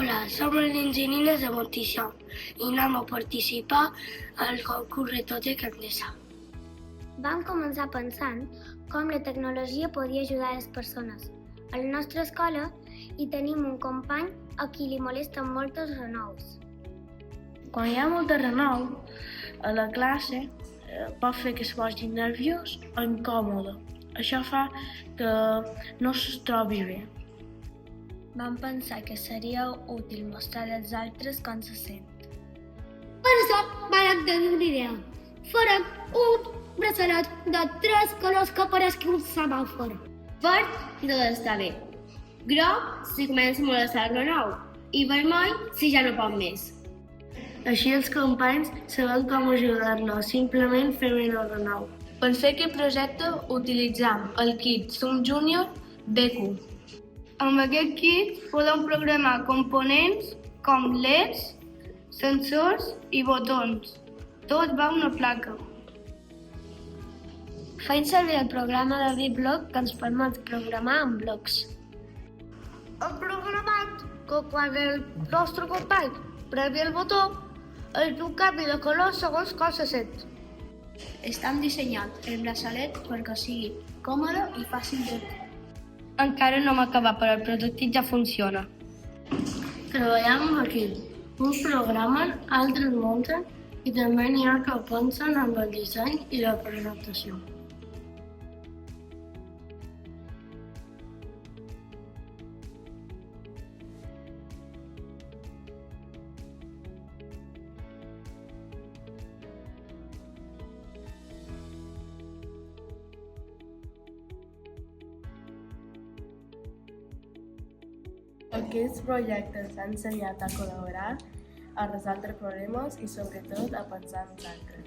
Hola, som les enginyers de Montició i anem a participar al concurs Retotec Endesa. Vam començar pensant com la tecnologia podia ajudar les persones. A la nostra escola hi tenim un company a qui li molesten molt els renous. Quan hi ha molta renou a la classe pot fer que es posi nerviós o incòmode. Això fa que no es trobi bé. Vam pensar que seria útil mostrar als altres com se sent. Per això vam tenir una idea. Farem un braçalet de 3 colors que pareixi un semàfor. Verd si tot està bé, groc si comença a molestar el renou i vermell si ja no pot més. Així els companys saben com ajudar-nos, simplement fem el renou. Per fer aquest projecte utilitzam el kit Zoom Junior BQ. Amb aquest kit podem programar components com LEDs, sensors i botons. Tot va a una placa. Faig servir el programa de BitBlock que ens permet programar en blocs. Hem programat que quan el nostre company premi el botó, és un canvi de color segons com se sent. Estem dissenyant el braçalet perquè sigui còmode i fàcil de dur. Encara no hem acabat, però el prototip ja funciona. Treballem amb equip. Uns programen, altres munten i també n'hi ha que pensen en el disseny i la presentació. Aquests projectes han ensenyat a col·laborar, a resoldre problemes i sobretot a pensar en nosaltres.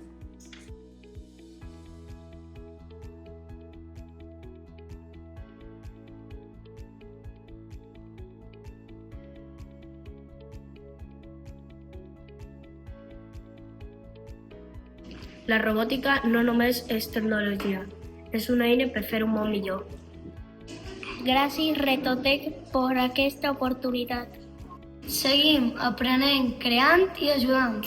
La robòtica no només és tecnologia, és una eina per fer un món millor. Gràcies Retotec per aquesta oportunitat. Seguim aprenent, creant i ajudant.